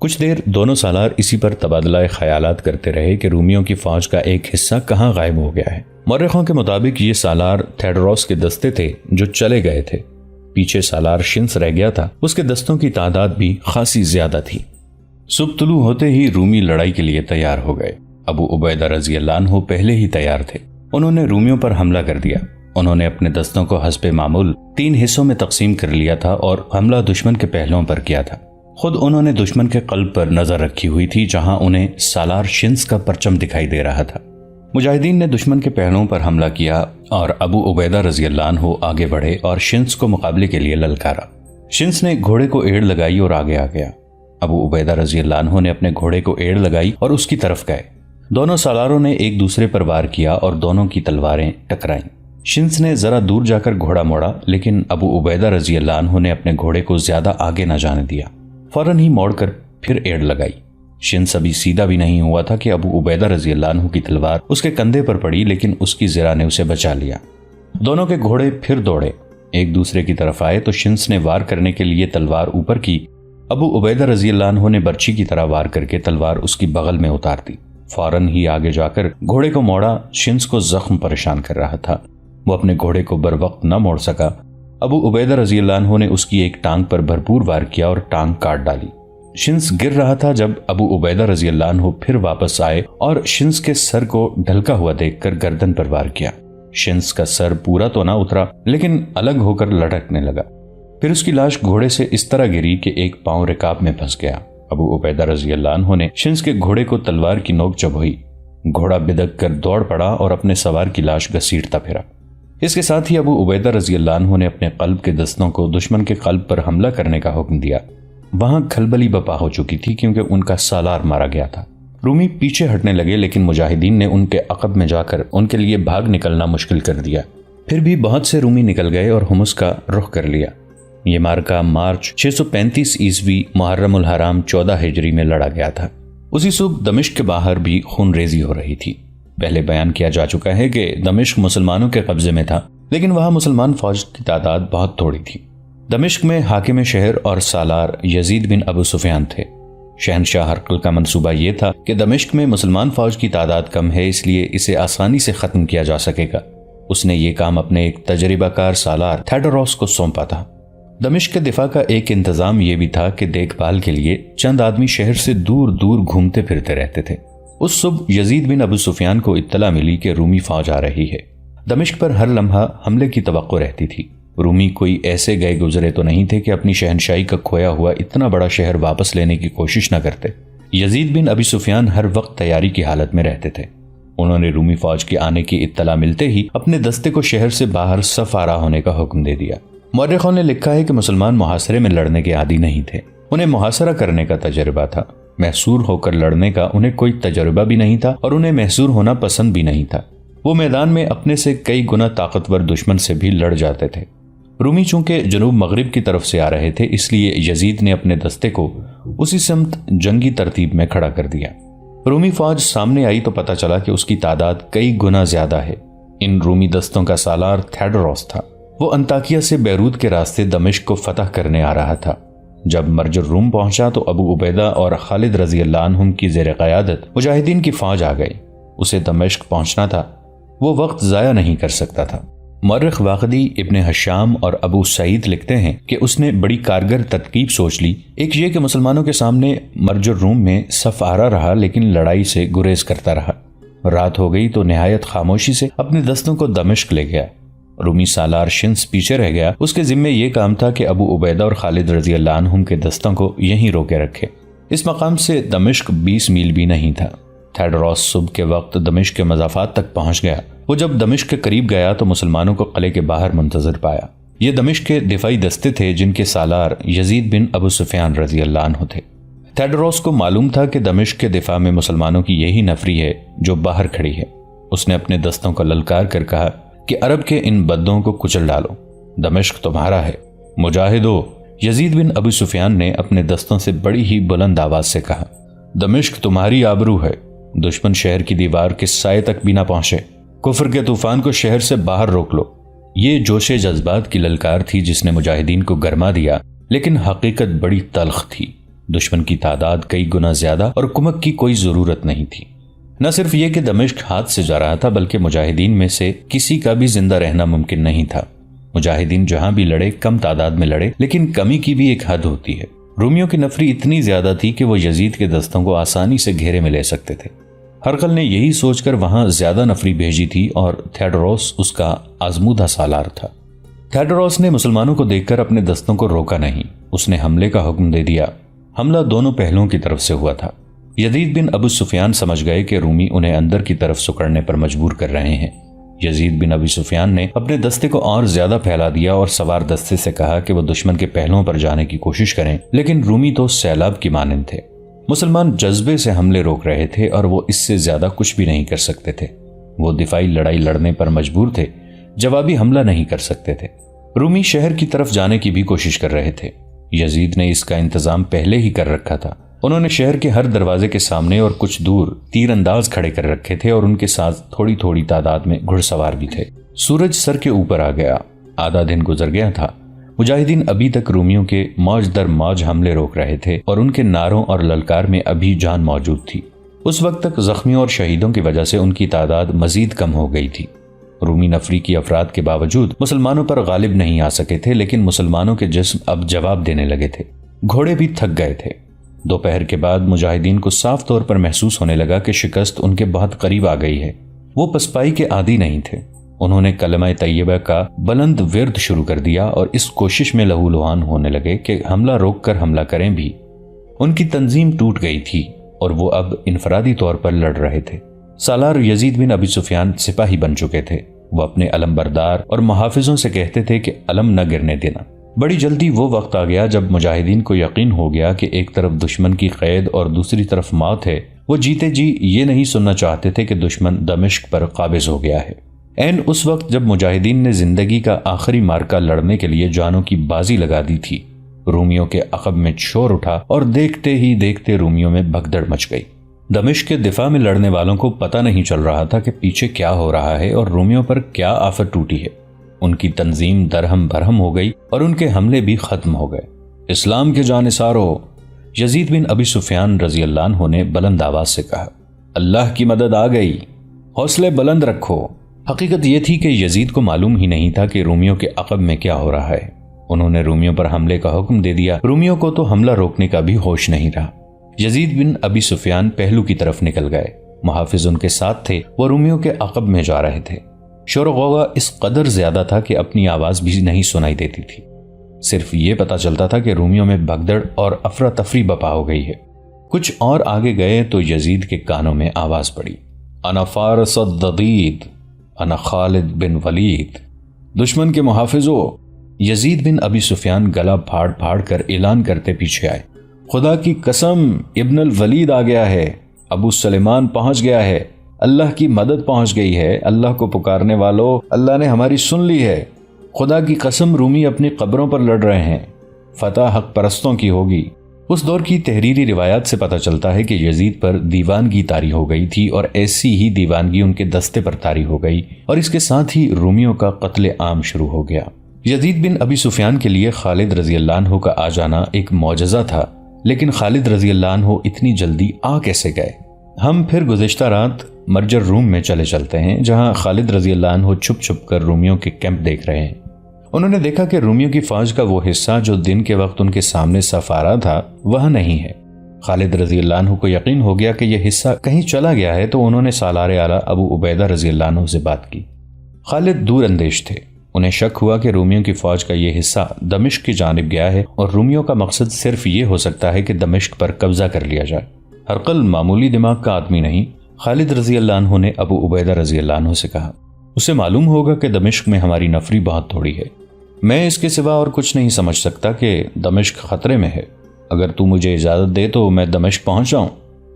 کچھ دیر دونوں سالار اسی پر تبادلہ خیالات کرتے رہے کہ رومیوں کی فوج کا ایک حصہ کہاں غائب ہو گیا ہے۔ مورخوں کے مطابق یہ سالار تھیوڈروس کے دستے تھے جو چلے گئے تھے۔ پیچھے سالار شنس رہ گیا تھا، اس کے دستوں کی تعداد بھی خاصی زیادہ تھی۔ صبح طلوع ہوتے ہی رومی لڑائی کے لیے تیار ہو گئے۔ ابو عبیدہ رضی اللہ عنہ پہلے ہی تیار تھے۔ انہوں نے رومیوں پر حملہ کر دیا۔ انہوں نے اپنے دستوں کو حسب معمول 3 حصوں میں تقسیم کر لیا تھا اور حملہ دشمن کے پہلوؤں پر کیا تھا۔ خود انہوں نے دشمن کے قلب پر نظر رکھی ہوئی تھی، جہاں انہیں سالار شنس کا پرچم دکھائی دے رہا تھا۔ مجاہدین نے دشمن کے پہلوؤں پر حملہ کیا اور ابو عبیدہ رضی اللہ عنہ آگے بڑھے اور شنس کو مقابلے کے لیے للکارا۔ شنس نے گھوڑے کو ایڑ لگائی اور آگے آ گیا۔ ابو عبیدہ رضی اللہ عنہ نے اپنے گھوڑے کو ایڑ لگائی اور اس کی طرف گئے۔ دونوں سالاروں نے ایک دوسرے پر وار کیا اور دونوں کی تلواریں ٹکرائیں۔ شنس نے ذرا دور جا کر گھوڑا موڑا، لیکن ابو عبیدہ رضی اللہ عنہ نے اپنے گھوڑے کو زیادہ آگے نہ جانے دیا۔ فوراً ہی موڑ کر پھر ایڑ لگائی۔ شنس ابھی سیدھا بھی نہیں ہوا تھا کہ ابو عبیدہ رضی اللہ عنہ کی تلوار اس کے کندھے پر پڑی، لیکن اس کی زرہ نے اسے بچا لیا۔ دونوں کے گھوڑے پھر دوڑے، ایک دوسرے کی طرف آئے تو شنس نے وار کرنے کے لیے تلوار اوپر کی۔ ابو عبیدہ رضی اللہ عنہ نے برچھی کی طرح وار کر کے تلوار اس کی بغل میں اتار دی۔ فوراً ہی آگے جا کر گھوڑے کو موڑا۔ شنس کو زخم پریشان کر رہا تھا، وہ اپنے گھوڑے کو بر وقت نہ موڑ سکا۔ ابو عبیدہ رضی اللہ عنہ نے اس کی ایک ٹانگ پر بھرپور وار کیا اور ٹانگ کاٹ ڈالی۔ شنس گر رہا تھا جب ابو عبیدہ رضی اللہ عنہ پھر واپس آئے اور شنس کے سر کو ڈھلکا ہوا دیکھ کر گردن پر وار کیا۔ شنس کا سر پورا تو نہ اترا، لیکن الگ ہو کر لڑکنے لگا۔ پھر اس کی لاش گھوڑے سے اس طرح گری کہ ایک پاؤں رکاب میں پھنس گیا۔ ابو عبیدہ رضی اللہ عنہ نے شنس کے گھوڑے کو تلوار کی نوک چبھوئی۔ گھوڑا بدک کر دوڑ پڑا اور اپنے سوار کی لاش گھسیٹتا پھرا۔ اس کے ساتھ ہی ابو عبیدہ رضی اللہ عنہ نے اپنے قلب کے دستوں کو دشمن کے قلب پر حملہ کرنے کا حکم دیا۔ وہاں کھلبلی بپا ہو چکی تھی کیونکہ ان کا سالار مارا گیا تھا۔ رومی پیچھے ہٹنے لگے، لیکن مجاہدین نے ان کے عقب میں جا کر ان کے لیے بھاگ نکلنا مشکل کر دیا۔ پھر بھی بہت سے رومی نکل گئے اور حمص کا رخ کر لیا۔ یہ مارکا مارچ 635 عیسوی محرم الحرام 14 ہجری میں لڑا گیا تھا۔ اسی صبح دمشق کے باہر بھی خون ریزی ہو رہی تھی۔ پہلے بیان کیا جا چکا ہے کہ دمشق مسلمانوں کے قبضے میں تھا، لیکن وہاں مسلمان فوج کی تعداد بہت تھوڑی تھی۔ دمشق میں حاکم شہر اور سالار یزید بن ابو سفیان تھے۔ شہنشاہ ہرقل کا منصوبہ یہ تھا کہ دمشق میں مسلمان فوج کی تعداد کم ہے، اس لیے اسے آسانی سے ختم کیا جا سکے گا۔ اس نے یہ کام اپنے ایک تجربہ کار سالار تھیوڈروس کو سونپا تھا۔ دمشق کے دفاع کا ایک انتظام یہ بھی تھا کہ دیکھ بھال کے لیے چند آدمی شہر سے دور دور گھومتے پھرتے رہتے تھے۔ اس صبح یزید بن ابو سفیان کو اطلاع ملی کہ رومی فوج آ رہی ہے۔ دمشق پر ہر لمحہ حملے کی توقع رہتی تھی۔ رومی کوئی ایسے گئے گزرے تو نہیں تھے کہ اپنی شہنشاہی کا کھویا ہوا اتنا بڑا شہر واپس لینے کی کوشش نہ کرتے۔ یزید بن ابی سفیان ہر وقت تیاری کی حالت میں رہتے تھے۔ انہوں نے رومی فوج کے آنے کی اطلاع ملتے ہی اپنے دستے کو شہر سے باہر صف آرا ہونے کا حکم دے دیا۔ مورخوں نے لکھا ہے کہ مسلمان محاصرے میں لڑنے کے عادی نہیں تھے، انہیں محاصرہ کرنے کا تجربہ تھا۔ محصور ہو کر لڑنے کا انہیں کوئی تجربہ بھی نہیں تھا اور انہیں محصور ہونا پسند بھی نہیں تھا۔ وہ میدان میں اپنے سے کئی گنا طاقتور دشمن سے بھی لڑ جاتے تھے۔ رومی چونکہ جنوب مغرب کی طرف سے آ رہے تھے، اس لیے یزید نے اپنے دستے کو اسی سمت جنگی ترتیب میں کھڑا کر دیا۔ رومی فوج سامنے آئی تو پتہ چلا کہ اس کی تعداد کئی گنا زیادہ ہے۔ ان رومی دستوں کا سالار تھیوڈروس تھا۔ وہ انطاکیہ سے بیروت کے راستے دمشق کو فتح کرنے آ رہا تھا۔ جب مرج الروم پہنچا تو ابو عبیدہ اور خالد رضی اللہ عنہم کی زیر قیادت مجاہدین کی فوج آ گئی۔ اسے دمشق پہنچنا تھا، وہ وقت ضائع نہیں کر سکتا تھا۔ مورخ واقدی ابن حشام اور ابو سعید لکھتے ہیں کہ اس نے بڑی کارگر ترکیب سوچ لی۔ ایک یہ کہ مسلمانوں کے سامنے مرج الروم میں صف آرا رہا، لیکن لڑائی سے گریز کرتا رہا۔ رات ہو گئی تو نہایت خاموشی سے اپنے دستوں کو دمشق لے گیا۔ رومی سالار شنس پیچھے رہ گیا۔ اس کے ذمے یہ کام تھا کہ ابو عبیدہ اور خالد رضی اللہ عنہم کے دستوں کو یہیں روکے رکھے۔ اس مقام سے دمشق 20 میل بھی نہیں تھا۔ تھیوڈروس صبح کے وقت دمشق کے مضافات تک پہنچ گیا۔ وہ جب دمشق کے قریب گیا تو مسلمانوں کو قلعے کے باہر منتظر پایا۔ یہ دمشق کے دفاعی دستے تھے جن کے سالار یزید بن ابو سفیان رضی اللہ عنہ تھے۔ تھیوڈروس کو معلوم تھا کہ دمشق کے دفاع میں مسلمانوں کی یہی نفری ہے جو باہر کھڑی ہے۔ اس نے اپنے دستوں کو للکار کر کہا کہ عرب کے ان بدوں کو کچل ڈالو، دمشق تمہارا ہے، مجاہدو۔ یزید بن ابو سفیان نے اپنے دستوں سے بڑی ہی بلند آواز سے کہا، دمشق تمہاری آبرو ہے، دشمن شہر کی دیوار کے سائے تک بھی نہ پہنچے، کفر کے طوفان کو شہر سے باہر روک لو۔ یہ جوش جذبات کی للکار تھی جس نے مجاہدین کو گرما دیا، لیکن حقیقت بڑی تلخ تھی۔ دشمن کی تعداد کئی گنا زیادہ اور کمک کی کوئی ضرورت نہیں تھی۔ نہ صرف یہ کہ دمشق ہاتھ سے جا رہا تھا بلکہ مجاہدین میں سے کسی کا بھی زندہ رہنا ممکن نہیں تھا۔ مجاہدین جہاں بھی لڑے کم تعداد میں لڑے، لیکن کمی کی بھی ایک حد ہوتی ہے۔ رومیوں کی نفری اتنی زیادہ تھی کہ وہ یزید کے دستوں کو آسانی سے گھیرے میں لے سکتے تھے۔ ہرقل نے یہی سوچ کر وہاں زیادہ نفری بھیجی تھی اور تھیوڈروس اس کا آزمودہ سالار تھا۔ تھیوڈروس نے مسلمانوں کو دیکھ کر اپنے دستوں کو روکا نہیں، اس نے حملے کا حکم دے دیا۔ حملہ دونوں پہلوؤں کی طرف سے ہوا تھا۔ یزید بن ابو سفیان سمجھ گئے کہ رومی انہیں اندر کی طرف سکڑنے پر مجبور کر رہے ہیں۔ یزید بن ابی سفیان نے اپنے دستے کو اور زیادہ پھیلا دیا اور سوار دستے سے کہا کہ وہ دشمن کے پہلوؤں پر جانے کی کوشش کریں، لیکن رومی تو سیلاب کی مانند تھے۔ مسلمان جذبے سے حملے روک رہے تھے اور وہ اس سے زیادہ کچھ بھی نہیں کر سکتے تھے۔ وہ دفاعی لڑائی لڑنے پر مجبور تھے، جوابی حملہ نہیں کر سکتے تھے۔ رومی شہر کی طرف جانے کی بھی کوشش کر رہے تھے۔ یزید نے اس کا انتظام پہلے ہی کر رکھا تھا۔ انہوں نے شہر کے ہر دروازے کے سامنے اور کچھ دور تیر انداز کھڑے کر رکھے تھے اور ان کے ساتھ تھوڑی تھوڑی تعداد میں گھڑ سوار بھی تھے۔ سورج سر کے اوپر آ گیا، آدھا دن گزر گیا تھا۔ مجاہدین ابھی تک رومیوں کے موج در موج حملے روک رہے تھے اور ان کے نعروں اور للکار میں ابھی جان موجود تھی۔ اس وقت تک زخمیوں اور شہیدوں کی وجہ سے ان کی تعداد مزید کم ہو گئی تھی۔ رومی نفری کی افراد کے باوجود مسلمانوں پر غالب نہیں آ سکے تھے، لیکن مسلمانوں کے جسم اب جواب دینے لگے تھے۔ گھوڑے بھی تھک گئے تھے۔ دوپہر کے بعد مجاہدین کو صاف طور پر محسوس ہونے لگا کہ شکست ان کے بہت قریب آ گئی ہے۔ وہ پسپائی کے عادی نہیں تھے۔ انہوں نے کلمہ طیبہ کا بلند ورد شروع کر دیا اور اس کوشش میں لہو لہان ہونے لگے کہ حملہ روک کر حملہ کریں بھی۔ ان کی تنظیم ٹوٹ گئی تھی اور وہ اب انفرادی طور پر لڑ رہے تھے۔ سالار یزید بن ابی سفیان سپاہی بن چکے تھے۔ وہ اپنے علم بردار اور محافظوں سے کہتے تھے کہ علم نہ گرنے دینا۔ بڑی جلدی وہ وقت آ گیا جب مجاہدین کو یقین ہو گیا کہ ایک طرف دشمن کی قید اور دوسری طرف موت ہے۔ وہ جیتے جی یہ نہیں سننا چاہتے تھے کہ دشمن دمشق پر قابض ہو گیا ہے۔ این اس وقت جب مجاہدین نے زندگی کا آخری مارکہ لڑنے کے لیے جانوں کی بازی لگا دی تھی، رومیوں کے عقب میں شور اٹھا اور دیکھتے ہی دیکھتے رومیوں میں بھگدڑ مچ گئی۔ دمشق کے دفاع میں لڑنے والوں کو پتہ نہیں چل رہا تھا کہ پیچھے کیا ہو رہا ہے اور رومیوں پر کیا آفت ٹوٹی ہے۔ ان کی تنظیم درہم برہم ہو گئی اور ان کے حملے بھی ختم ہو گئے۔ اسلام کے جانثارو، یزید بن ابی سفیان رضی اللہ عنہ نے بلند آواز سے کہا، اللہ کی مدد آ گئی، حوصلے بلند رکھو۔ حقیقت یہ تھی کہ یزید کو معلوم ہی نہیں تھا کہ رومیوں کے عقب میں کیا ہو رہا ہے۔ انہوں نے رومیوں پر حملے کا حکم دے دیا۔ رومیوں کو تو حملہ روکنے کا بھی ہوش نہیں رہا۔ یزید بن ابی سفیان پہلو کی طرف نکل گئے۔ محافظ ان کے ساتھ تھے، وہ رومیوں کے عقب میں جا رہے تھے۔ شور و غوغا اس قدر زیادہ تھا کہ اپنی آواز بھی نہیں سنائی دیتی تھی۔ صرف یہ پتا چلتا تھا کہ رومیوں میں بھگدڑ اور افراتفری بپا ہو گئی ہے۔ کچھ اور آگے گئے تو یزید کے کانوں میں آواز پڑی، انا فارس الضدید، انا خالد بن ولید۔ دشمن کے محافظوں، یزید بن ابی سفیان گلا پھاڑ پھاڑ کر اعلان کرتے پیچھے آئے، خدا کی قسم ابن الولید آ گیا ہے، ابو سلیمان پہنچ گیا ہے، اللہ کی مدد پہنچ گئی ہے، اللہ کو پکارنے والوں، اللہ نے ہماری سن لی ہے، خدا کی قسم رومی اپنی قبروں پر لڑ رہے ہیں، فتح حق پرستوں کی ہوگی۔ اس دور کی تحریری روایات سے پتہ چلتا ہے کہ یزید پر دیوانگی طاری ہو گئی تھی اور ایسی ہی دیوانگی ان کے دستے پر طاری ہو گئی اور اس کے ساتھ ہی رومیوں کا قتل عام شروع ہو گیا۔ یزید بن ابی سفیان کے لیے خالد رضی اللہ عنہ کا آ جانا ایک معجزہ تھا، لیکن خالد رضی اللہ عنہ اتنی جلدی آ کیسے گئے؟ ہم پھر گزشتہ رات مرجر روم میں چلتے ہیں، جہاں خالد رضی اللہ عنہ چھپ چھپ کر رومیوں کے کیمپ دیکھ رہے ہیں۔ انہوں نے دیکھا کہ رومیوں کی فوج کا وہ حصہ جو دن کے وقت ان کے سامنے صف آ رہا تھا وہاں نہیں ہے۔ خالد رضی اللہ عنہ کو یقین ہو گیا کہ یہ حصہ کہیں چلا گیا ہے، تو انہوں نے سالار اعلیٰ ابو عبیدہ رضی اللہ عنہ سے بات کی۔ خالد دور اندیش تھے، انہیں شک ہوا کہ رومیوں کی فوج کا یہ حصہ دمشق کی جانب گیا ہے اور رومیوں کا مقصد صرف یہ ہو سکتا ہے کہ دمشق پر قبضہ کر لیا جائے۔ ہرقل معمولی دماغ کا آدمی نہیں۔ خالد رضی اللہ عنہ نے ابو عبیدہ رضی اللہ عنہ سے کہا، اسے معلوم ہوگا کہ دمشق میں ہماری نفری بہت تھوڑی ہے، میں اس کے سوا اور کچھ نہیں سمجھ سکتا کہ دمشق خطرے میں ہے۔ اگر تو مجھے اجازت دے تو میں دمشق پہنچ جاؤں۔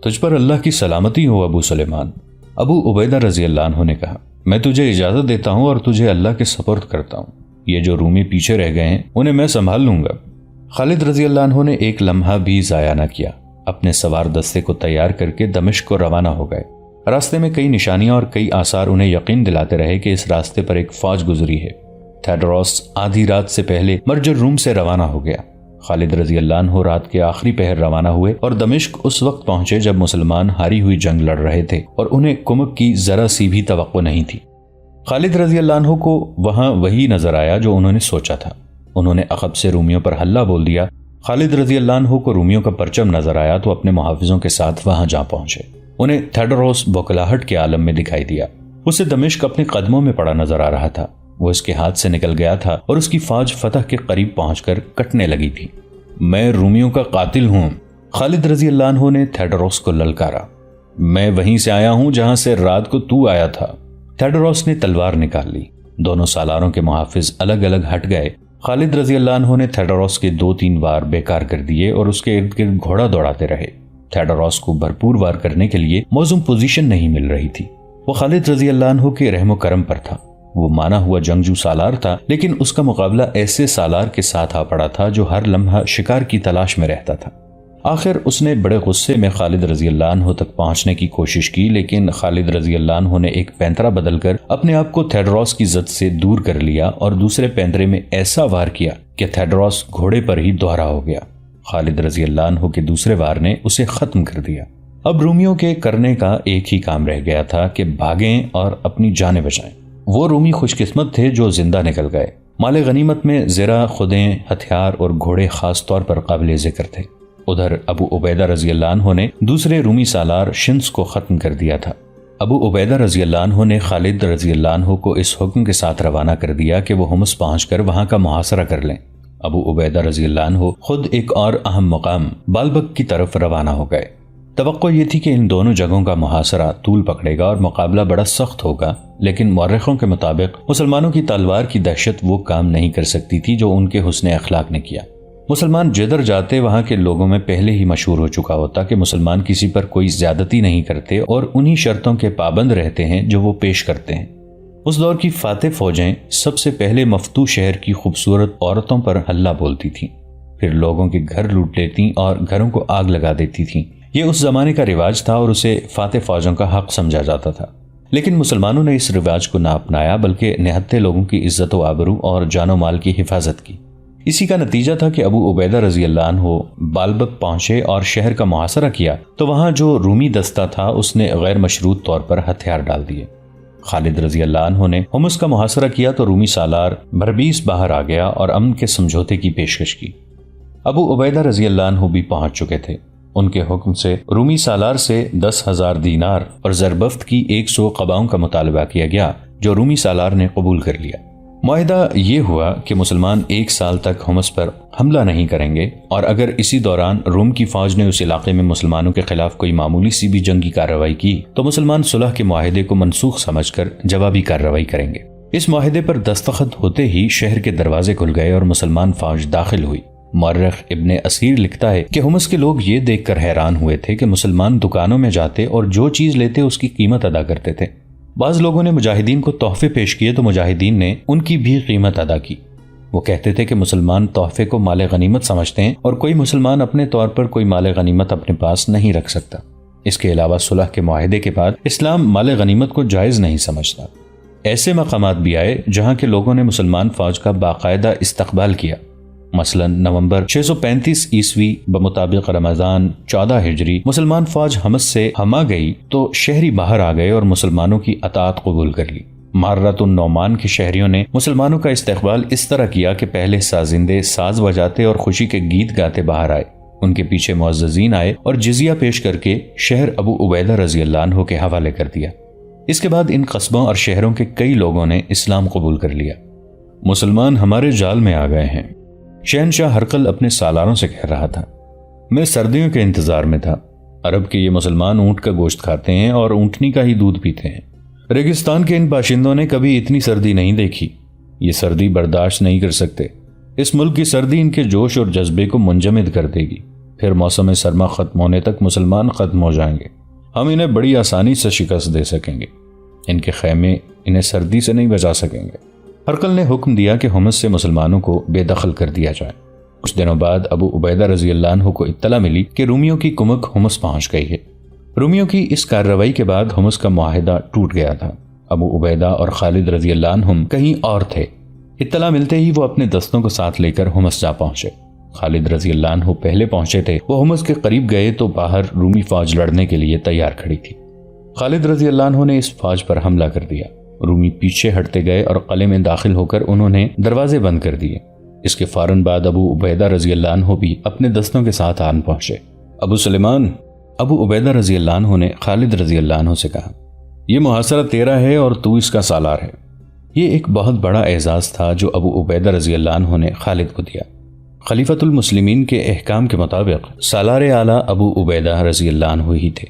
تجھ پر اللہ کی سلامتی ہو ابو سلیمان۔ ابو عبیدہ رضی اللہ عنہ نے کہا، میں تجھے اجازت دیتا ہوں اور تجھے اللہ کے سپرد کرتا ہوں، یہ جو رومی پیچھے رہ گئے ہیں انہیں میں سنبھال لوں گا۔ خالد رضی اللہ عنہ نے ایک لمحہ بھی ضائع نہ کیا، اپنے سوار دستے کو تیار کر کے دمشق کو روانہ ہو گئے۔ راستے میں کئی نشانیاں اور کئی آثار انہیں یقین دلاتے رہے کہ اس راستے پر ایک فوج گزری ہے۔ تھیوڈروس آدھی رات سے پہلے مرجر روم سے روانہ ہو گیا۔ خالد رضی اللہ عنہ رات کے آخری پہر روانہ ہوئے اور دمشق اس وقت پہنچے جب مسلمان ہاری ہوئی جنگ لڑ رہے تھے اور انہیں کمک کی ذرا سی بھی توقع نہیں تھی۔ خالد رضی اللہ عنہ کو وہاں وہی نظر آیا جو انہوں نے سوچا تھا۔ انہوں نے عقب سے رومیوں پر حملہ بول دیا۔ خالد رضی اللہ عنہ کو رومیوں کا پرچم نظر آیا تو اپنے محافظوں کے ساتھ وہاں جا پہنچے۔ انہیں تھیڈروس بوکلاہٹ کے عالم میں دکھائی دیا۔ اسے دمشق اپنے قدموں میں پڑا نظر آ رہا تھا۔ وہ اس کے ہاتھ سے نکل گیا تھا اور اس کی فوج فتح کے قریب پہنچ کر کٹنے لگی تھی۔ میں رومیوں کا قاتل ہوں، خالد رضی اللہ عنہ نے تھیڈروس کو للکارا۔ میں وہیں سے آیا ہوں جہاں سے رات کو تو آیا تھا۔ تھیڈروس نے تلوار نکال لی۔ دونوں سالاروں کے محافظ الگ الگ ہٹ گئے۔ خالد رضی اللہ عنہ نے تھیڈروس کے 2-3 وار بیکار کر دیے اور اس کے ارد گرد گھوڑا دوڑاتے رہے۔ تھیڈروس کو بھرپور وار کرنے کے لیے موزوں پوزیشن نہیں مل رہی تھی۔ وہ خالد رضی اللہ عنہ کے رحم و کرم پر تھا۔ وہ مانا ہوا جنگجو سالار تھا، لیکن اس کا مقابلہ ایسے سالار کے ساتھ آ پڑا تھا جو ہر لمحہ شکار کی تلاش میں رہتا تھا۔ آخر اس نے بڑے غصے میں خالد رضی اللہ عنہ تک پہنچنے کی کوشش کی، لیکن خالد رضی اللہ عنہ نے ایک پینترا بدل کر اپنے آپ کو تھیڈروس کی زد سے دور کر لیا اور دوسرے پینترے میں ایسا وار کیا کہ تھیڈروس گھوڑے پر ہی دوہرا ہو گیا۔ خالد رضی اللہ عنہ کے دوسرے وار نے اسے ختم کر دیا۔ اب رومیوں کے کرنے کا ایک ہی کام رہ گیا تھا کہ بھاگیں اور اپنی جانیں بچائیں۔ وہ رومی خوش قسمت تھے جو زندہ نکل گئے۔ مال غنیمت میں زرہ، خودیں، ہتھیار اور گھوڑے خاص طور پر قابل ذکر تھے۔ ادھر ابو عبیدہ رضی اللہ عنہ نے دوسرے رومی سالار شنس کو ختم کر دیا تھا۔ ابو عبیدہ رضی اللہ عنہ نے خالد رضی اللہ عنہ کو اس حکم کے ساتھ روانہ کر دیا کہ وہ حمص پہنچ کر وہاں کا محاصرہ کر لیں۔ ابو عبیدہ رضی اللہ عنہ خود ایک اور اہم مقام بالبک کی طرف روانہ ہو گئے۔ توقع یہ تھی کہ ان دونوں جگہوں کا محاصرہ طول پکڑے گا اور مقابلہ بڑا سخت ہوگا، لیکن مورخوں کے مطابق مسلمانوں کی تلوار کی دہشت وہ کام نہیں کر سکتی تھی جو ان کے حسن اخلاق نے کیا۔ مسلمان جدھر جاتے وہاں کے لوگوں میں پہلے ہی مشہور ہو چکا ہوتا کہ مسلمان کسی پر کوئی زیادتی نہیں کرتے اور انہی شرطوں کے پابند رہتے ہیں جو وہ پیش کرتے ہیں۔ اس دور کی فاتح فوجیں سب سے پہلے مفتوح شہر کی خوبصورت عورتوں پر حلہ بولتی تھیں، پھر لوگوں کے گھر لوٹ لیتی اور گھروں کو آگ لگا دیتی تھیں۔ یہ اس زمانے کا رواج تھا اور اسے فاتح فوجوں کا حق سمجھا جاتا تھا، لیکن مسلمانوں نے اس رواج کو نہ اپنایا بلکہ نہتے لوگوں کی عزت و آبرو اور جان و مال کی حفاظت کی۔ اسی کا نتیجہ تھا کہ ابو عبیدہ رضی اللہ عنہ بالبک پہنچے اور شہر کا محاصرہ کیا تو وہاں جو رومی دستہ تھا اس نے غیر مشروط طور پر ہتھیار ڈال دیے۔ خالد رضی اللہ عنہ نے حمص کا محاصرہ کیا تو رومی سالار بربیس باہر آ گیا اور امن کے سمجھوتے کی پیشکش کی۔ ابو عبیدہ رضی اللہ عنہ بھی پہنچ چکے تھے۔ ان کے حکم سے رومی سالار سے 10,000 دینار اور زربفت کی 100 قباؤں کا مطالبہ کیا گیا جو رومی سالار نے قبول کر لیا۔ معاہدہ یہ ہوا کہ مسلمان 1 سال تک حمص پر حملہ نہیں کریں گے اور اگر اسی دوران روم کی فوج نے اس علاقے میں مسلمانوں کے خلاف کوئی معمولی سی بھی جنگی کارروائی کی تو مسلمان صلح کے معاہدے کو منسوخ سمجھ کر جوابی کارروائی کریں گے۔ اس معاہدے پر دستخط ہوتے ہی شہر کے دروازے کھل گئے اور مسلمان فوج داخل ہوئی۔ مورخ ابن اسیر لکھتا ہے کہ حمص کے لوگ یہ دیکھ کر حیران ہوئے تھے کہ مسلمان دکانوں میں جاتے اور جو چیز لیتے اس کی قیمت ادا کرتے تھے۔ بعض لوگوں نے مجاہدین کو تحفے پیش کیے تو مجاہدین نے ان کی بھی قیمت ادا کی۔ وہ کہتے تھے کہ مسلمان تحفے کو مال غنیمت سمجھتے ہیں اور کوئی مسلمان اپنے طور پر کوئی مال غنیمت اپنے پاس نہیں رکھ سکتا۔ اس کے علاوہ صلح کے معاہدے کے بعد اسلام مال غنیمت کو جائز نہیں سمجھتا۔ ایسے مقامات بھی آئے جہاں کے لوگوں نے مسلمان فوج کا باقاعدہ استقبال کیا۔ مثلا نومبر 635 عیسوی بمطابق رمضان 14 ہجری مسلمان فوج حمص سے ہما گئی تو شہری باہر آ گئے اور مسلمانوں کی اطاعت قبول کر لی۔ مہرۃ النعمان کے شہریوں نے مسلمانوں کا استقبال اس طرح کیا کہ پہلے سازندے ساز بجاتے اور خوشی کے گیت گاتے باہر آئے، ان کے پیچھے معززین آئے اور جزیہ پیش کر کے شہر ابو عبیدہ رضی اللہ عنہ کے حوالے کر دیا۔ اس کے بعد ان قصبوں اور شہروں کے کئی لوگوں نے اسلام قبول کر لیا۔ مسلمان ہمارے جال میں آ گئے ہیں، شہنشاہ ہرقل اپنے سالاروں سے کہہ رہا تھا۔ میں سردیوں کے انتظار میں تھا۔ عرب کے یہ مسلمان اونٹ کا گوشت کھاتے ہیں اور اونٹنی کا ہی دودھ پیتے ہیں۔ ریگستان کے ان باشندوں نے کبھی اتنی سردی نہیں دیکھی، یہ سردی برداشت نہیں کر سکتے۔ اس ملک کی سردی ان کے جوش اور جذبے کو منجمد کر دے گی، پھر موسم سرما ختم ہونے تک مسلمان ختم ہو جائیں گے، ہم انہیں بڑی آسانی سے شکست دے سکیں گے، ان کے خیمے انہیں سردی سے نہیں بچا سکیں گے۔ ہرقل نے حکم دیا کہ حمص سے مسلمانوں کو بے دخل کر دیا جائے۔ کچھ دنوں بعد ابو عبیدہ رضی اللہ عنہ کو اطلاع ملی کہ رومیوں کی کمک حمص پہنچ گئی ہے۔ رومیوں کی اس کارروائی کے بعد حمص کا معاہدہ ٹوٹ گیا تھا۔ ابو عبیدہ اور خالد رضی اللہ عنہم کہیں اور تھے۔ اطلاع ملتے ہی وہ اپنے دستوں کو ساتھ لے کر حمص جا پہنچے۔ خالد رضی اللہ عنہ پہلے پہنچے تھے۔ وہ حمص کے قریب گئے تو باہر رومی فوج لڑنے کے لیے تیار کھڑی تھی۔ خالد رضی اللہ عنہ نے اس فوج پر حملہ کر دیا۔ رومی پیچھے ہٹتے گئے اور قلعے میں داخل ہو کر انہوں نے دروازے بند کر دیے۔ اس کے فوراً بعد ابو عبیدہ رضی اللہ عنہ بھی اپنے دستوں کے ساتھ آن پہنچے۔ ابو سلیمان، ابو عبیدہ رضی اللہ عنہ نے خالد رضی اللہ عنہ سے کہا، یہ محاصرہ تیرا ہے اور تو اس کا سالار ہے۔ یہ ایک بہت بڑا اعزاز تھا جو ابو عبیدہ رضی اللہ عنہ نے خالد کو دیا۔ خلیفۃ المسلمین کے احکام کے مطابق سالار اعلیٰ ابو عبیدہ رضی اللہ عنہ ہی تھے۔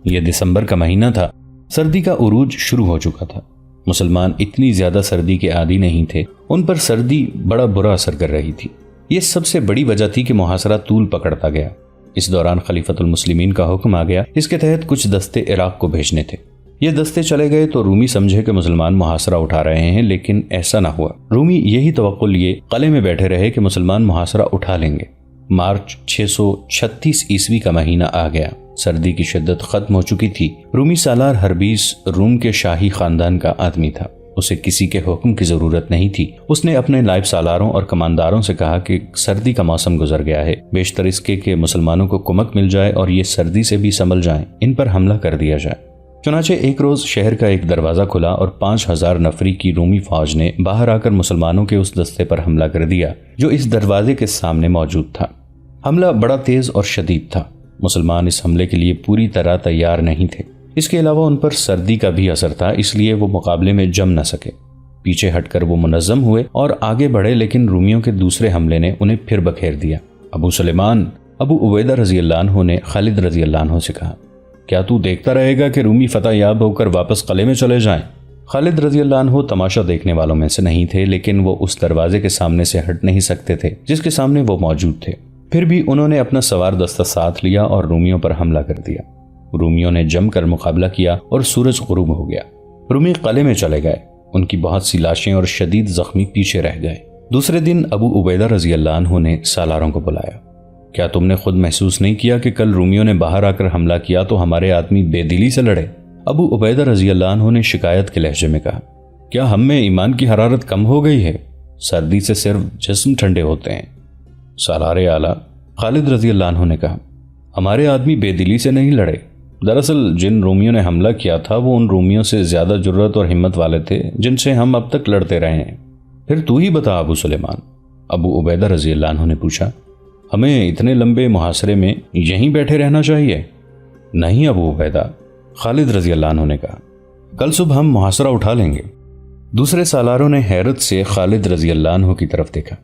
یہ دسمبر کا مہینہ تھا، سردی کا عروج شروع ہو چکا تھا۔ مسلمان اتنی زیادہ سردی کے عادی نہیں تھے، ان پر سردی بڑا برا اثر کر رہی تھی۔ یہ سب سے بڑی وجہ تھی کہ محاصرہ طول پکڑتا گیا۔ اس دوران خلیفۃ المسلمین کا حکم آ گیا، اس کے تحت کچھ دستے عراق کو بھیجنے تھے۔ یہ دستے چلے گئے تو رومی سمجھے کہ مسلمان محاصرہ اٹھا رہے ہیں، لیکن ایسا نہ ہوا۔ رومی یہی توقع لیے قلعے میں بیٹھے رہے کہ مسلمان محاصرہ اٹھا لیں گے۔ مارچ 636 عیسوی کا مہینہ آ گیا۔ سردی کی شدت ختم ہو چکی تھی۔ رومی سالار ہربیس روم کے شاہی خاندان کا آدمی تھا۔ اسے کسی کے حکم کی ضرورت نہیں تھی۔ اس نے اپنے نائب سالاروں اور کمانداروں سے کہا کہ سردی کا موسم گزر گیا ہے، بیشتر اس کے کہ مسلمانوں کو کمک مل جائے اور یہ سردی سے بھی سنبھل جائیں، ان پر حملہ کر دیا جائے۔ چنانچہ ایک روز شہر کا ایک دروازہ کھلا اور 5000 نفری کی رومی فوج نے باہر آ کر مسلمانوں کے اس دستے پر حملہ کر دیا جو اس دروازے کے سامنے موجود تھا۔ حملہ بڑا تیز اور شدید تھا۔ مسلمان اس حملے کے لیے پوری طرح تیار نہیں تھے۔ اس کے علاوہ ان پر سردی کا بھی اثر تھا، اس لیے وہ مقابلے میں جم نہ سکے۔ پیچھے ہٹ کر وہ منظم ہوئے اور آگے بڑھے، لیکن رومیوں کے دوسرے حملے نے انہیں پھر بکھیر دیا۔ ابو سلیمان، ابو عبیدہ رضی اللہ عنہ نے خالد رضی اللہ عنہ سے کہا، کیا تو دیکھتا رہے گا کہ رومی فتح یاب ہو کر واپس قلعے میں چلے جائیں؟ خالد رضی اللہ عنہ تماشا دیکھنے والوں میں سے نہیں تھے، لیکن وہ اس دروازے کے سامنے سے ہٹ نہیں سکتے تھے جس کے سامنے وہ موجود تھے۔ پھر بھی انہوں نے اپنا سوار دستہ ساتھ لیا اور رومیوں پر حملہ کر دیا۔ رومیوں نے جم کر مقابلہ کیا اور سورج غروب ہو گیا۔ رومی قلعے میں چلے گئے۔ ان کی بہت سی لاشیں اور شدید زخمی پیچھے رہ گئے۔ دوسرے دن ابو عبیدہ رضی اللہ عنہ نے سالاروں کو بلایا۔ کیا تم نے خود محسوس نہیں کیا کہ کل رومیوں نے باہر آ کر حملہ کیا تو ہمارے آدمی بے دلی سے لڑے؟ ابو عبیدہ رضی اللہ عنہ نے شکایت کے لہجے میں کہا، کیا ہم میں ایمان کی حرارت کم ہو گئی ہے؟ سردی سے صرف جسم ٹھنڈے ہوتے ہیں۔ سالار اعلیٰ خالد رضی اللہ عنہ نے کہا، ہمارے آدمی بے دلی سے نہیں لڑے۔ دراصل جن رومیوں نے حملہ کیا تھا وہ ان رومیوں سے زیادہ جرأت اور ہمت والے تھے جن سے ہم اب تک لڑتے رہے ہیں۔ پھر تو ہی بتا ابو سلیمان، ابو عبیدہ رضی اللہ عنہ نے پوچھا، ہمیں اتنے لمبے محاصرے میں یہیں بیٹھے رہنا چاہیے؟ نہیں ابو عبیدہ، خالد رضی اللہ عنہ نے کہا، کل صبح ہم محاصرہ اٹھا لیں گے۔ دوسرے سالاروں نے حیرت سے خالد رضی اللہ عنہ کی طرف دیکھا۔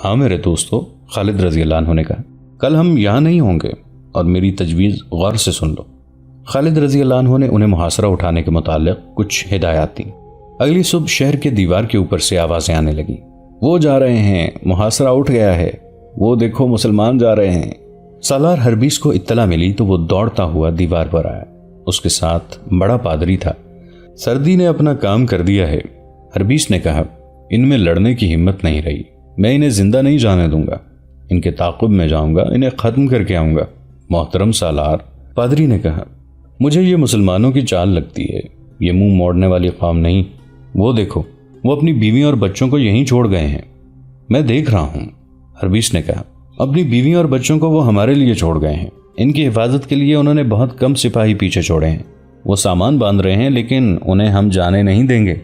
ہاں میرے دوستو، خالد رضی اللہ عنہ نے کہا، کل ہم یہاں نہیں ہوں گے اور میری تجویز غور سے سن لو۔ خالد رضی اللہ عنہ نے انہیں محاصرہ اٹھانے کے متعلق کچھ ہدایات دیں۔ اگلی صبح شہر کے دیوار کے اوپر سے آوازیں آنے لگیں، وہ جا رہے ہیں، محاصرہ اٹھ گیا ہے، وہ دیکھو مسلمان جا رہے ہیں۔ سالار ہربیس کو اطلاع ملی تو وہ دوڑتا ہوا دیوار پر آیا۔ اس کے ساتھ بڑا پادری تھا۔ سردی نے اپنا کام کر دیا ہے، ہربیس نے کہا، ان میں لڑنے کی ہمت نہیں رہی، میں انہیں زندہ نہیں جانے دوں گا، ان کے تعاقب میں جاؤں گا، انہیں ختم کر کے آؤں گا۔ محترم سالار، پادری نے کہا، مجھے یہ مسلمانوں کی چال لگتی ہے، یہ منہ موڑنے والی قوم نہیں۔ وہ دیکھو، وہ اپنی بیوی اور بچوں کو یہیں چھوڑ گئے ہیں۔ میں دیکھ رہا ہوں، ہربیس نے کہا، اپنی بیوی اور بچوں کو وہ ہمارے لیے چھوڑ گئے ہیں، ان کی حفاظت کے لیے انہوں نے بہت کم سپاہی پیچھے چھوڑے ہیں، وہ سامان باندھ رہے ہیں لیکن انہیں ہم جانے نہیں دیں گے۔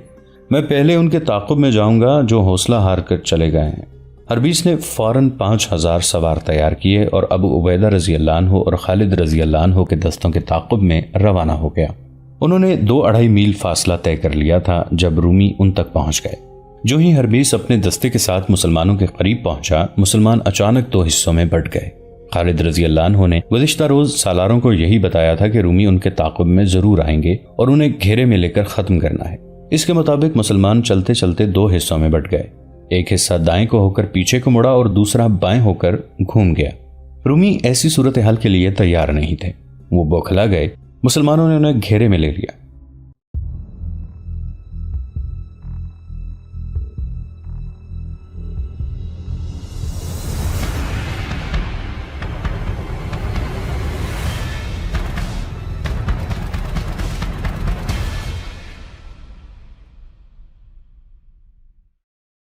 میں پہلے ان کے تعاقب میں جاؤں گا جو حوصلہ ہار کر چلے گئے ہیں۔ ہربیس نے فوراً 5000 سوار تیار کیے اور ابو عبیدہ رضی اللہ عنہ اور خالد رضی اللہ عنہ کے دستوں کے تعاقب میں روانہ ہو گیا۔ انہوں نے 2-2.5 میل فاصلہ طے کر لیا تھا جب رومی ان تک پہنچ گئے۔ جو ہی ہربیس اپنے دستے کے ساتھ مسلمانوں کے قریب پہنچا، مسلمان اچانک 2 حصوں میں بٹ گئے۔ خالد رضی اللہ عنہ نے گزشتہ روز سالاروں کو یہی بتایا تھا کہ رومی ان کے تعاقب میں ضرور آئیں گے اور انہیں گھیرے میں لے کر ختم کرنا ہے۔ اس کے مطابق مسلمان چلتے چلتے 2 حصوں میں بٹ گئے۔ ایک حصہ دائیں کو ہو کر پیچھے کو مڑا اور دوسرا بائیں ہو کر گھوم گیا۔ رومی ایسی صورتحال کے لیے تیار نہیں تھے، وہ بوکھلا گئے۔ مسلمانوں نے انہیں گھیرے میں لے لیا۔